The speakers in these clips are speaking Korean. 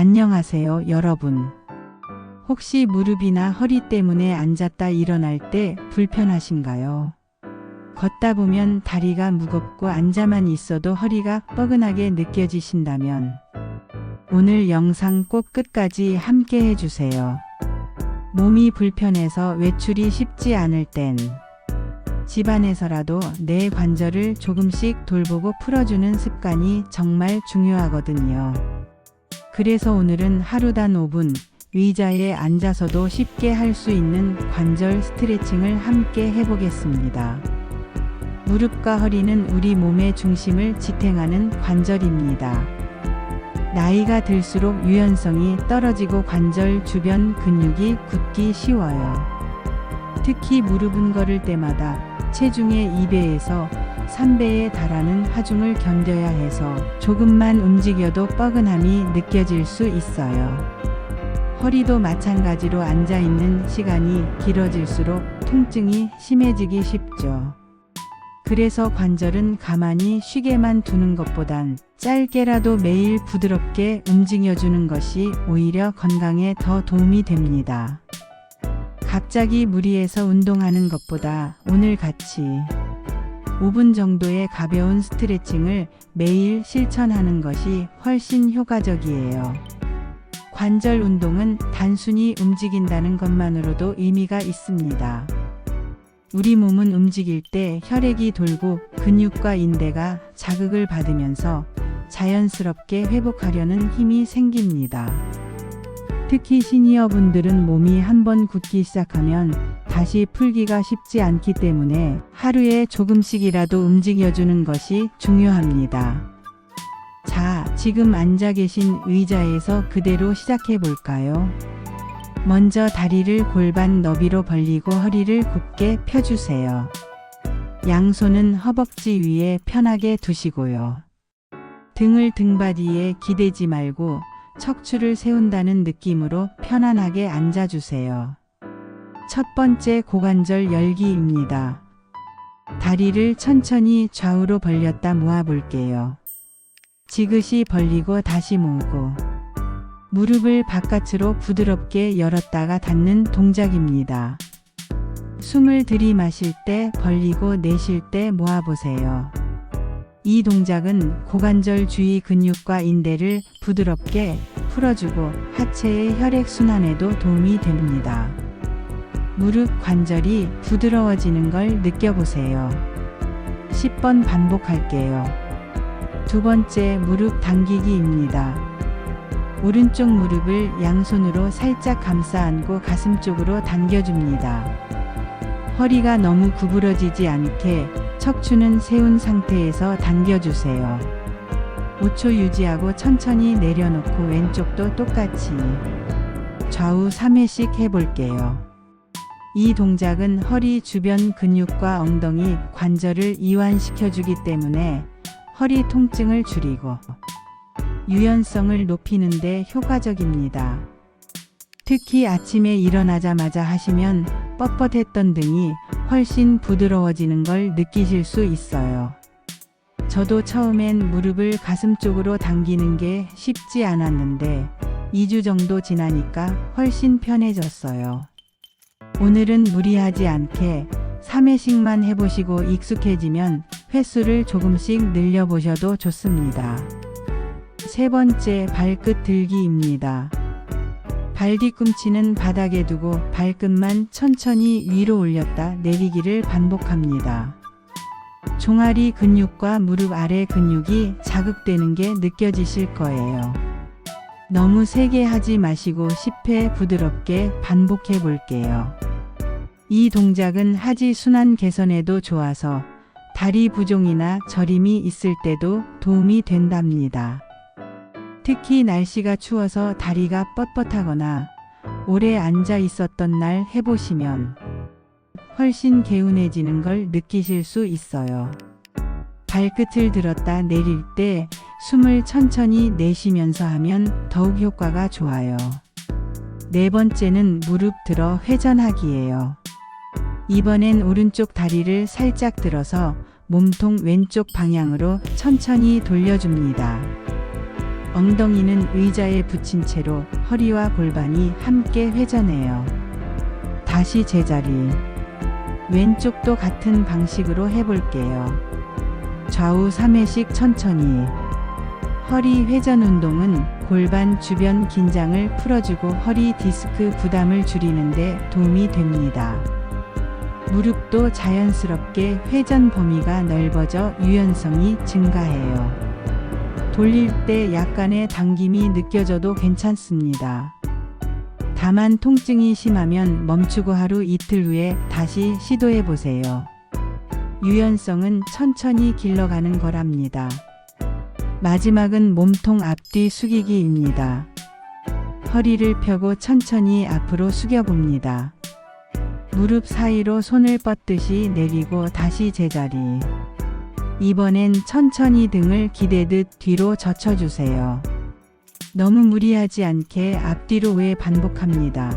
안녕하세요, 여러분. 혹시 무릎이나 허리 때문에 앉았다 일어날 때 불편하신가요? 걷다 보면 다리가 무겁고 앉아만 있어도 허리가 뻐근하게 느껴지신다면 오늘 영상 꼭 끝까지 함께 해주세요. 몸이 불편해서 외출이 쉽지 않을 땐 집안에서라도 내 관절을 조금씩 돌보고 풀어주는 습관이 정말 중요하거든요. 그래서 오늘은 하루 단 5분 의자에 앉아서도 쉽게 할 수 있는 관절 스트레칭을 함께 해보겠습니다. 무릎과 허리는 우리 몸의 중심을 지탱하는 관절입니다. 나이가 들수록 유연성이 떨어지고 관절 주변 근육이 굳기 쉬워요. 특히 무릎은 걸을 때마다 체중의 2배에서 3배에 달하는 하중을 견뎌야 해서 조금만 움직여도 뻐근함이 느껴질 수 있어요. 허리도 마찬가지로 앉아있는 시간이 길어질수록 통증이 심해지기 쉽죠. 그래서 관절은 가만히 쉬게만 두는 것보단 짧게라도 매일 부드럽게 움직여주는 것이 오히려 건강에 더 도움이 됩니다. 갑자기 무리해서 운동하는 것보다 오늘 같이 5분 정도의 가벼운 스트레칭을 매일 실천하는 것이 훨씬 효과적이에요. 관절 운동은 단순히 움직인다는 것만으로도 의미가 있습니다. 우리 몸은 움직일 때 혈액이 돌고 근육과 인대가 자극을 받으면서 자연스럽게 회복하려는 힘이 생깁니다. 특히 시니어분들은 몸이 한번 굳기 시작하면 다시 풀기가 쉽지 않기 때문에 하루에 조금씩이라도 움직여주는 것이 중요합니다. 자, 지금 앉아 계신 의자에서 그대로 시작해 볼까요? 먼저 다리를 골반 너비로 벌리고 허리를 곧게 펴주세요. 양손은 허벅지 위에 편하게 두시고요. 등을 등받이에 기대지 말고 척추를 세운다는 느낌으로 편안하게 앉아주세요. 첫 번째 고관절 열기입니다. 다리를 천천히 좌우로 벌렸다 모아볼게요. 지그시 벌리고 다시 모으고 무릎을 바깥으로 부드럽게 열었다가 닫는 동작입니다. 숨을 들이마실 때 벌리고 내쉴 때 모아보세요. 이 동작은 고관절 주위 근육과 인대를 부드럽게 풀어주고 하체의 혈액순환에도 도움이 됩니다. 무릎 관절이 부드러워지는 걸 느껴보세요. 10번 반복할게요. 두 번째 무릎 당기기입니다. 오른쪽 무릎을 양손으로 살짝 감싸 안고 가슴 쪽으로 당겨줍니다. 허리가 너무 구부러지지 않게 척추는 세운 상태에서 당겨주세요. 5초 유지하고 천천히 내려놓고 왼쪽도 똑같이 좌우 3회씩 해볼게요. 이 동작은 허리 주변 근육과 엉덩이 관절을 이완시켜주기 때문에 허리 통증을 줄이고 유연성을 높이는 데 효과적입니다. 특히 아침에 일어나자마자 하시면 뻣뻣했던 등이 훨씬 부드러워지는 걸 느끼실 수 있어요. 저도 처음엔 무릎을 가슴 쪽으로 당기는 게 쉽지 않았는데 2주 정도 지나니까 훨씬 편해졌어요. 오늘은 무리하지 않게 3회씩만 해보시고 익숙해지면 횟수를 조금씩 늘려보셔도 좋습니다. 세 번째 발끝 들기입니다. 발 뒤꿈치는 바닥에 두고 발끝만 천천히 위로 올렸다 내리기를 반복합니다. 종아리 근육과 무릎 아래 근육이 자극되는 게 느껴지실 거예요. 너무 세게 하지 마시고 10회 부드럽게 반복해 볼게요. 이 동작은 하지 순환 개선에도 좋아서 다리 부종이나 저림이 있을 때도 도움이 된답니다. 특히 날씨가 추워서 다리가 뻣뻣하거나 오래 앉아 있었던 날 해보시면 훨씬 개운해지는 걸 느끼실 수 있어요. 발끝을 들었다 내릴 때 숨을 천천히 내쉬면서 하면 더욱 효과가 좋아요. 네 번째는 무릎 들어 회전하기예요. 이번엔 오른쪽 다리를 살짝 들어서 몸통 왼쪽 방향으로 천천히 돌려줍니다. 엉덩이는 의자에 붙인 채로 허리와 골반이 함께 회전해요. 다시 제자리. 왼쪽도 같은 방식으로 해볼게요. 좌우 3회씩 천천히. 허리 회전 운동은 골반 주변 긴장을 풀어주고 허리 디스크 부담을 줄이는데 도움이 됩니다. 무릎도 자연스럽게 회전 범위가 넓어져 유연성이 증가해요. 돌릴 때 약간의 당김이 느껴져도 괜찮습니다. 다만 통증이 심하면 멈추고 하루 이틀 후에 다시 시도해 보세요. 유연성은 천천히 길러가는 거랍니다. 마지막은 몸통 앞뒤 숙이기입니다. 허리를 펴고 천천히 앞으로 숙여봅니다. 무릎 사이로 손을 뻗듯이 내리고 다시 제자리. 이번엔 천천히 등을 기대듯 뒤로 젖혀주세요. 너무 무리하지 않게 앞뒤로 5회 반복합니다.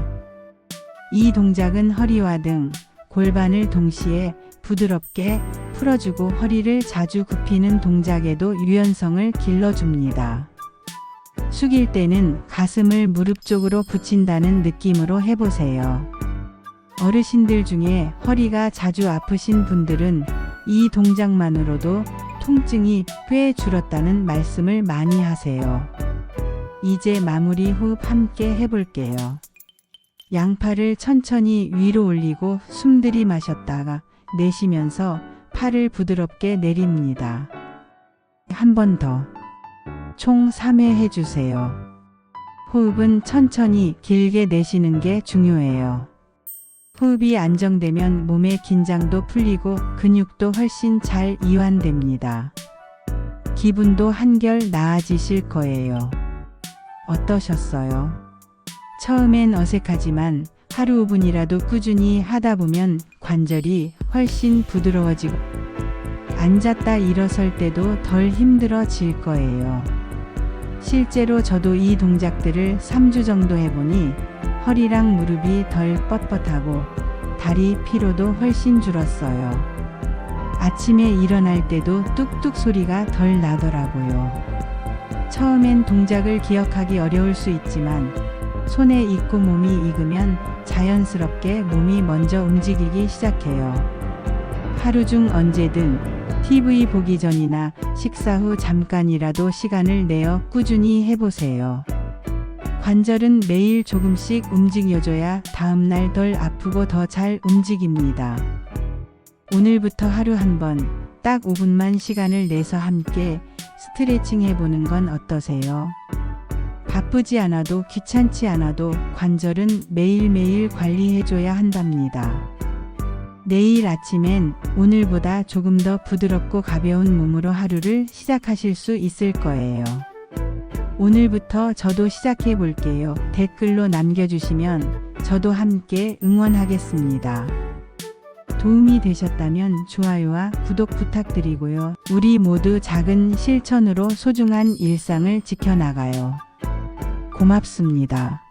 이 동작은 허리와 등, 골반을 동시에 부드럽게 풀어주고 허리를 자주 굽히는 동작에도 유연성을 길러줍니다. 숙일 때는 가슴을 무릎 쪽으로 붙인다는 느낌으로 해보세요. 어르신들 중에 허리가 자주 아프신 분들은 이 동작만으로도 통증이 꽤 줄었다는 말씀을 많이 하세요. 이제 마무리 호흡 함께 해볼게요. 양팔을 천천히 위로 올리고 숨 들이마셨다가 내쉬면서 팔을 부드럽게 내립니다. 한 번 더. 총 3회 해주세요. 호흡은 천천히 길게 내쉬는 게 중요해요. 호흡이 안정되면 몸의 긴장도 풀리고 근육도 훨씬 잘 이완됩니다. 기분도 한결 나아지실 거예요. 어떠셨어요? 처음엔 어색하지만 하루 5분이라도 꾸준히 하다 보면 관절이 훨씬 부드러워지고 앉았다 일어설 때도 덜 힘들어질 거예요. 실제로 저도 이 동작들을 3주 정도 해보니 허리랑 무릎이 덜 뻣뻣하고 다리 피로도 훨씬 줄었어요. 아침에 일어날 때도 뚝뚝 소리가 덜 나더라고요. 처음엔 동작을 기억하기 어려울 수 있지만 손에 익고 몸이 익으면 자연스럽게 몸이 먼저 움직이기 시작해요. 하루 중 언제든 TV 보기 전이나 식사 후 잠깐이라도 시간을 내어 꾸준히 해보세요. 관절은 매일 조금씩 움직여줘야 다음날 덜 아프고 더 잘 움직입니다. 오늘부터 하루 한 번, 딱 5분만 시간을 내서 함께 스트레칭 해보는 건 어떠세요? 바쁘지 않아도 귀찮지 않아도 관절은 매일매일 관리해줘야 한답니다. 내일 아침엔 오늘보다 조금 더 부드럽고 가벼운 몸으로 하루를 시작하실 수 있을 거예요. 오늘부터 저도 시작해 볼게요. 댓글로 남겨주시면 저도 함께 응원하겠습니다. 도움이 되셨다면 좋아요와 구독 부탁드리고요. 우리 모두 작은 실천으로 소중한 일상을 지켜나가요. 고맙습니다.